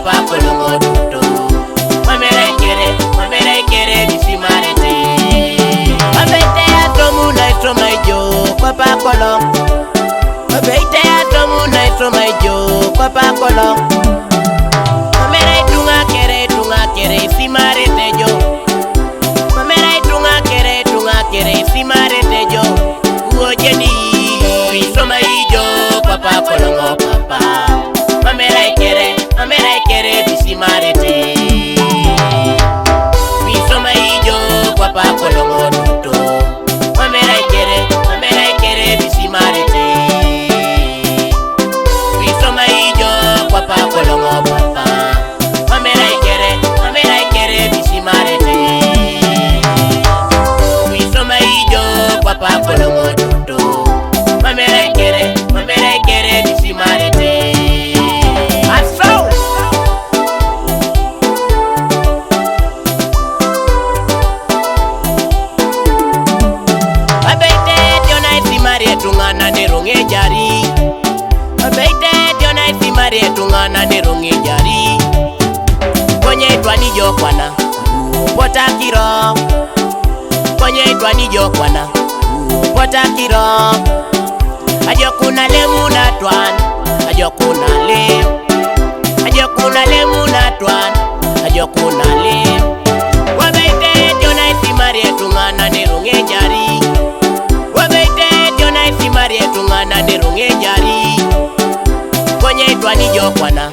papa kolongo duto. Mamera ikere bisimarete. Abete atomu na itroma ijo papa kolongo. Abete atomu na itroma ijo papa kolongo. Mamera itunga kere bisimarete jo. Mamera itunga kere bisimarete jo. Uojeni itroma ijo papa kolongo papa. Mamera ikere bisimarete. Bisoma ijo papa kolongo duto. Mamera ikere bisimarete. Bisoma ijo papa kolongo papa. Mamera ikere bisimarete. Bisoma ijo papa kolongo duto. Mamera ikere bisimarete. Tungana neronge jari. Abeite diona isimari tungana neronge jari. Konye itwani jokwana pota kiro. Konye itwani jokwana pota kiro. Ajokuna lemu na twan. Ajokuna lemu na twan. Ajokuna lemu. Wabeite diona isimari tungana neronge jari. Isimari tungana neronge jari. Konye itwani jokwana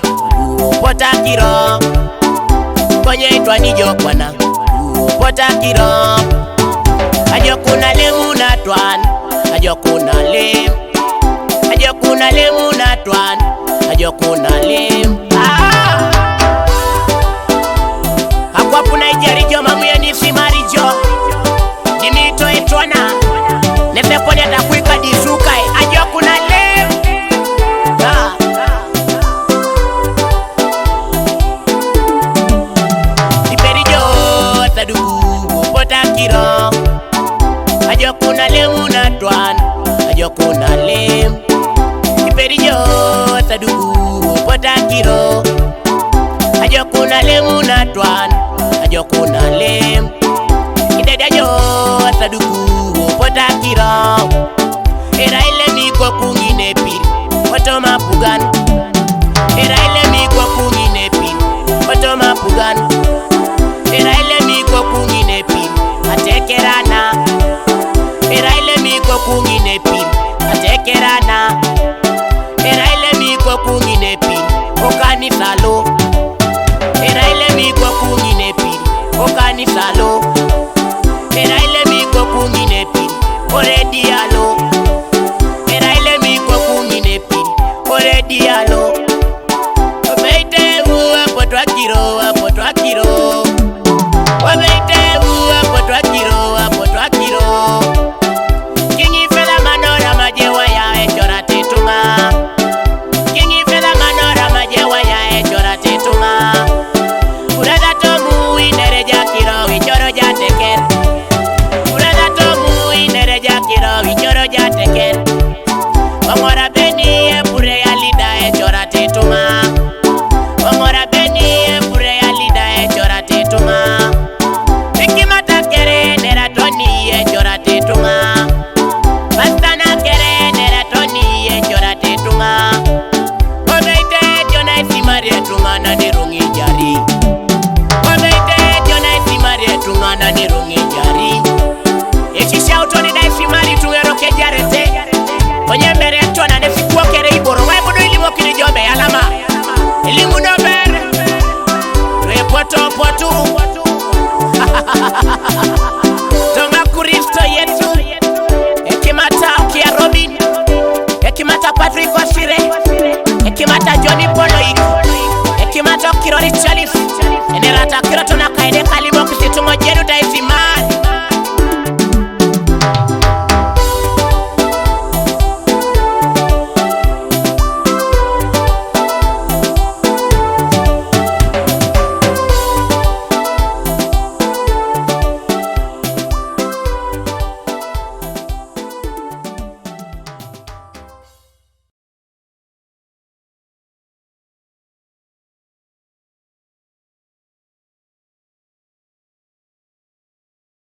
pota kiro. Konye itwani jokwana pota kiro. Ajokuna lemu na twan. Ajokuna lemu na twan. Ajokuna lemu. Akwapuna ijari jo mamuya ni simari jo. Dimito etwana nefe kwenye takwika disukai. Ajokuna lemu. Iperijo tadugu pota kiro. Ajokuna lemu na twan. Ajokuna lemu. Iperijo tadugu pota kiro. Ajokuna lemu na twan. Ajokuna lemu. Idedajo tadugu pota kiro. Era ile miko kungine pili otoma pugan. Era ile miko kungine pili otoma pugan. Era ile miko kungine pili atekerana. Era ile miko kungine pili atekerana. Era ile miko kungine pili okanisalo. Era ile miko kungine pili okanisalo. Era ile miko kungine pili oredialo. Era ile miko kungine pili oredialo. Obeite uwa potwa kiro. Obeite uwa potwa kiro. Kingi fela manora majewa ya echora tetunga. Kingi fela manora majewa ya echora tetunga. Uraga tomu inereja kiro ichoro jateker. Uraga tomu inereja kiro ichoro jateker. Wangora beni e pure ya lida e chora tetunga. Wangora beni e pure ya lida e chora tetunga. Ikimata kere nera toni e chora tetunga. Bastana kere nera toni e chora tetunga. Obeite diona isimari tunga na nirungi jari. Obeite diona isimari tunga na nirungi jari. Ekisha utoni da isimari tungero ke jarete. Konye mbere tona nefikuwa kere iboro. Waibudu ilimu kini jombe alama. Ilimu no bere repoto Tonga kuristo yetu. Ekimata Okia Robin. Ekimata Patrick Osire. Ekimata Johnny Poloik. Ekimata Kirori Chalis. Enerata Kirotona